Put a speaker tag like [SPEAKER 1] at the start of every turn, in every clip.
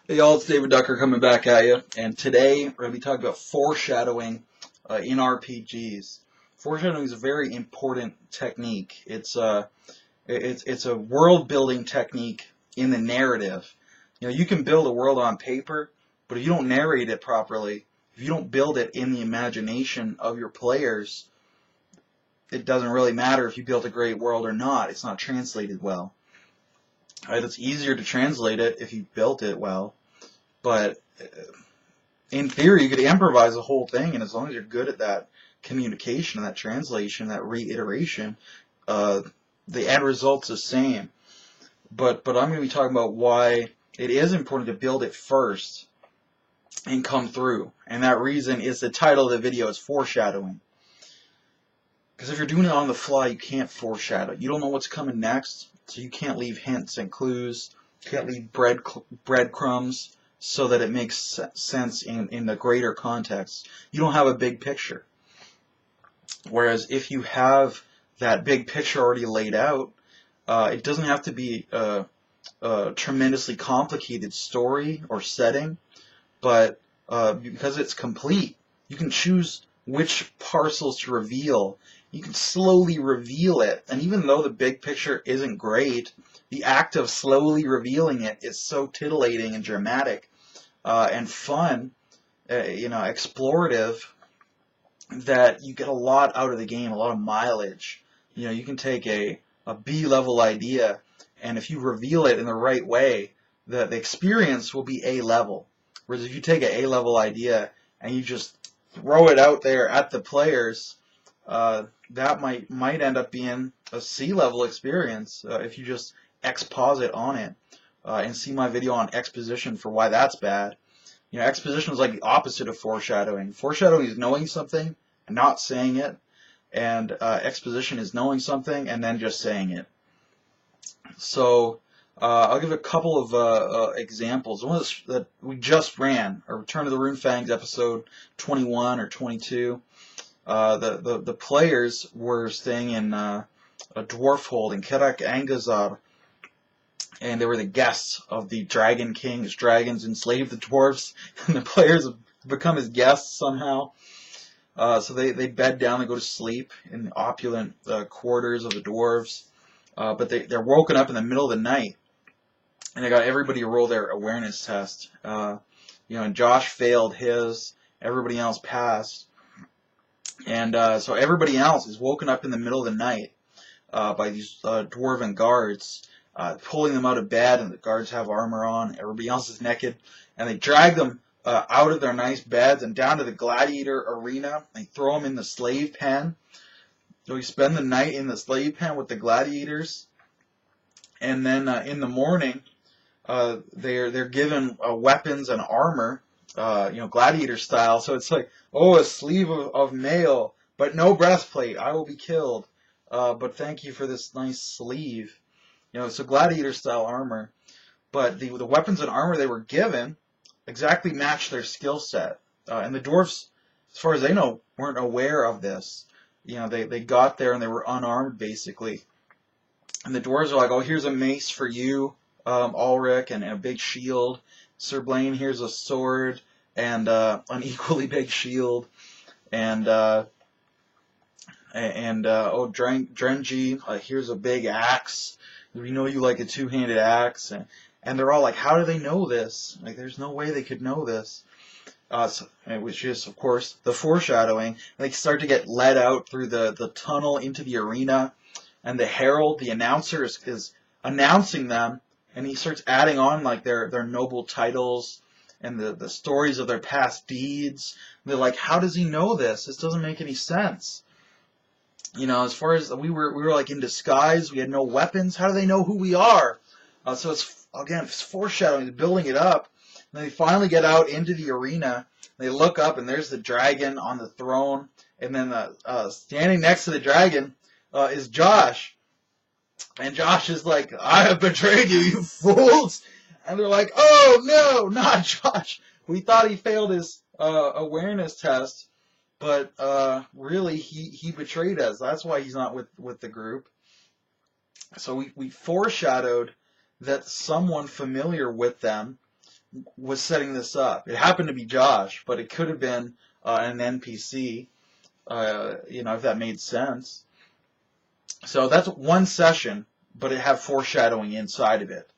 [SPEAKER 1] Hey y'all, it's David Ducker coming back at you, and today we're going to be talking about foreshadowing in RPGs. Foreshadowing is a very important technique. It's a world building technique in the narrative. You know, you can build a world on paper, but if you don't narrate it properly, if you don't build it in the imagination of your players, it doesn't really matter if you built a great world or not. It's not translated well. Right? It's easier to translate it if you built it well. But in theory, you could improvise the whole thing, and as long as you're good at that communication, that translation, that reiteration, the end result's the same. But I'm going to be talking about why it is important to build it first and come through. And that reason is the title of the video is foreshadowing. Because if you're doing it on the fly, you can't foreshadow. You don't know what's coming next, so you can't leave hints and clues. You can't leave breadcrumbs, so that it makes sense in the greater context. You don't have a big picture. Whereas if you have that big picture already laid out, it doesn't have to be a tremendously complicated story or setting, but because it's complete, you can choose which parcels to reveal. You can slowly reveal it, and even though the big picture isn't great, the act of slowly revealing it is so titillating and dramatic and fun, explorative, that you get a lot out of the game, a lot of mileage. You know, you can take a B-level idea, and if you reveal it in the right way, the experience will be A-level. Whereas if you take an A-level idea and you just throw it out there at the players, that might end up being a C-level experience if you just exposit on it. And see my video on exposition for why that's bad. You know, exposition is like the opposite of foreshadowing. Foreshadowing is knowing something and not saying it, and exposition is knowing something and then just saying it. So I'll give a couple of examples. One that we just ran, or Return of the Runefangs episode 21 or 22. The players were staying in a dwarf hold in Kerak Angazar, and they were the guests of the Dragon King. His dragons enslaved the dwarves, and the players have become his guests somehow. So they bed down, they go to sleep in the opulent quarters of the dwarves. But they're woken up in the middle of the night, and they got everybody to roll their awareness test. And Josh failed his, everybody else passed. And so everybody else is woken up in the middle of the night by these dwarven guards. Pulling them out of bed, and the guards have armor on, everybody else is naked, and they drag them out of their nice beds and down to the gladiator arena. They throw them in the slave pen. So we spend the night in the slave pen with the gladiators, and then in the morning they're given weapons and armor, gladiator style. So it's like, oh, a sleeve of mail, but no breastplate. I will be killed, but thank you for this nice sleeve. So gladiator-style armor, but the weapons and armor they were given exactly matched their skill set. And the dwarves, as far as they know, weren't aware of this. They got there and they were unarmed, basically. And the dwarves are like, oh, here's a mace for you, Ulrich, and a big shield. Sir Blaine, here's a sword and an equally big shield. And Drenji, here's a big axe. We know you like a two-handed axe, and they're all like, how do they know this? Like, there's no way they could know this. Which is, of course, the foreshadowing. They start to get led out through the tunnel into the arena, and the herald, the announcer, is announcing them, and he starts adding on like their noble titles and the stories of their past deeds. And they're like, how does he know this? This doesn't make any sense. As far as we were like in disguise, we had no weapons. How do they know who we are? So it's foreshadowing, building it up. And they finally get out into the arena. They look up, and there's the dragon on the throne. And then standing next to the dragon is Josh. And Josh is like, I have betrayed you, you fools. And they're like, oh, no, not Josh. We thought he failed his awareness test. But really, he betrayed us. That's why he's not with the group. So we foreshadowed that someone familiar with them was setting this up. It happened to be Josh, but it could have been an NPC, if that made sense. So that's one session, but it had foreshadowing inside of it.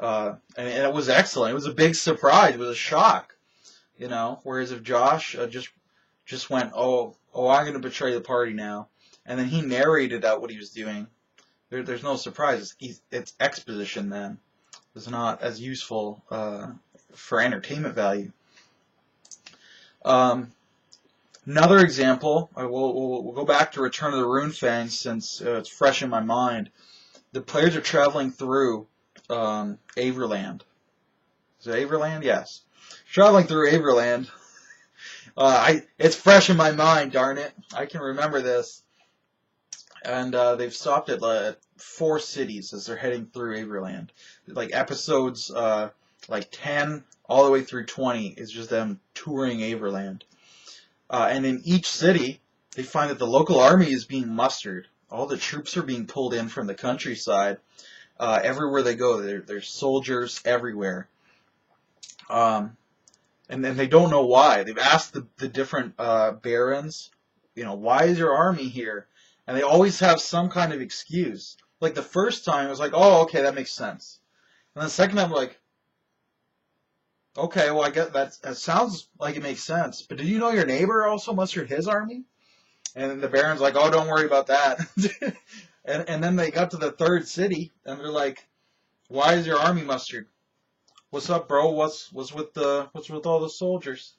[SPEAKER 1] And it was excellent. It was a big surprise. It was a shock, whereas if Josh just went, oh, I'm going to betray the party now, and then he narrated out what he was doing, there's no surprise. It's exposition then. It's not as useful for entertainment value. Another example, we'll go back to Return of the Runefang since it's fresh in my mind. The players are traveling through Averland. Is it Averland? Yes. Traveling through Averland. It's fresh in my mind, darn it. I can remember this. And they've stopped at 4 cities as they're heading through Averland. Like episodes 10 all the way through 20 is just them touring Averland. And in each city, they find that the local army is being mustered. All the troops are being pulled in from the countryside. Everywhere they go, there's soldiers everywhere. And then they don't know why. They've asked the different barons, why is your army here? And they always have some kind of excuse. Like the first time, it was like, oh, okay, that makes sense. And the second time, like, okay, well, I guess that sounds like it makes sense. But did you know your neighbor also mustered his army? And the baron's like, oh, don't worry about that. and then they got to the 3rd city, and they're like, why is your army mustered? What's up, bro? What's with all the soldiers?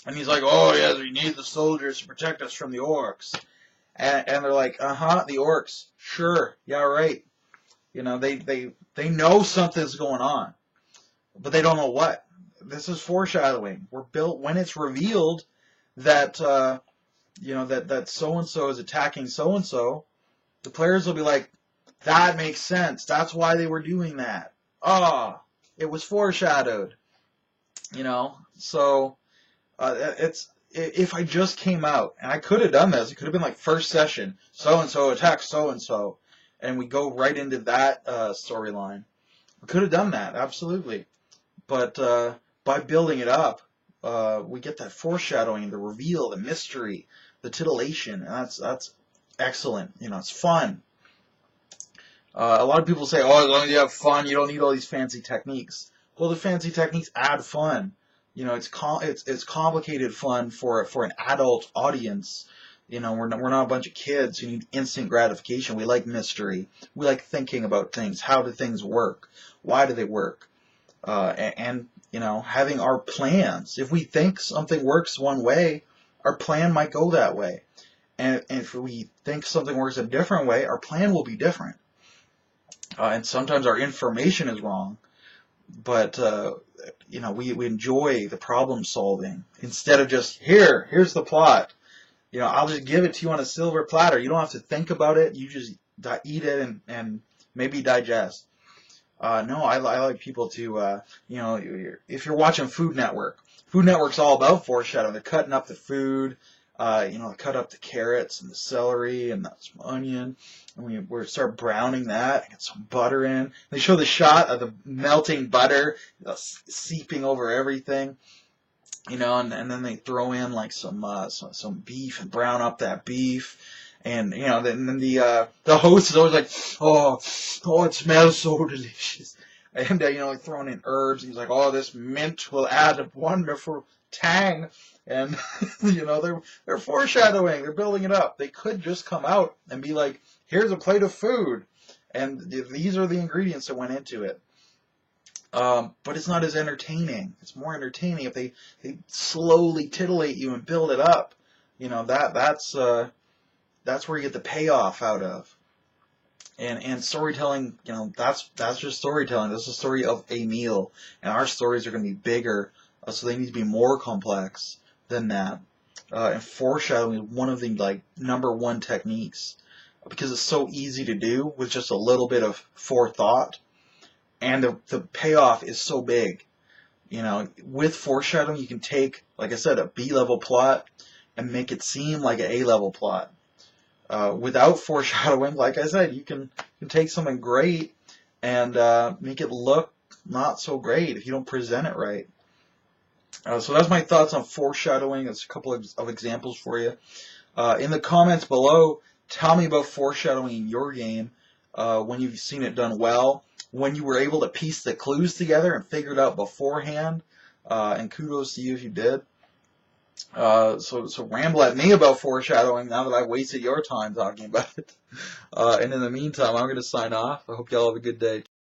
[SPEAKER 1] And he's like, oh, yes, we need the soldiers to protect us from the orcs. And they're like, the orcs. Sure, yeah, right. They know something's going on, but they don't know what. This is foreshadowing. When it's revealed that that so and so is attacking so and so, the players will be like, that makes sense. That's why they were doing that. It was foreshadowed. So it's. If I just came out, and I could have done this, it could have been like first session, so-and-so attacks so-and-so, and we go right into that storyline. We could have done that, absolutely. But by building it up, we get that foreshadowing, the reveal, the mystery, the titillation, and that's excellent. It's fun. A lot of people say, oh, as long as you have fun, you don't need all these fancy techniques. Well, the fancy techniques add fun. It's complicated fun for an adult audience. We're not a bunch of kids who need instant gratification. We like mystery. We like thinking about things. How do things work? Why do they work? And having our plans. If we think something works one way, our plan might go that way. And if we think something works a different way, our plan will be different. And sometimes our information is wrong. But we enjoy the problem solving instead of just here's the plot. I'll just give it to you on a silver platter. You don't have to think about it. You just eat it and maybe digest. No, I like people to if you're watching Food Network's all about foreshadowing. They're cutting up the food. They cut up the carrots and the celery and some onion. And we start browning that and get some butter in. They show the shot of the melting butter seeping over everything, and then they throw in like some beef and brown up that beef. And then the host is always like, oh, it smells so delicious. And throwing in herbs. And he's like, oh, this mint will add a wonderful tang. And they're foreshadowing. They're building it up. They could just come out and be like, here's a plate of food, and these are the ingredients that went into it. But it's not as entertaining. It's more entertaining if they slowly titillate you and build it up. That's where you get the payoff out of. And storytelling, that's just storytelling. That's the story of a meal, and our stories are going to be bigger, so they need to be more complex than that. And foreshadowing is one of the #1 techniques, because it's so easy to do with just a little bit of forethought, and the payoff is so big. With foreshadowing, you can take, like I said, a B-level plot and make it seem like an A-level plot. Without foreshadowing, like I said, you can take something great and make it look not so great if you don't present it right. So that's my thoughts on foreshadowing. That's a couple of examples for you. In the comments below, tell me about foreshadowing in your game, when you've seen it done well, when you were able to piece the clues together and figure it out beforehand, and kudos to you if you did. So ramble at me about foreshadowing now that I wasted your time talking about it. And in the meantime, I'm going to sign off. I hope y'all have a good day.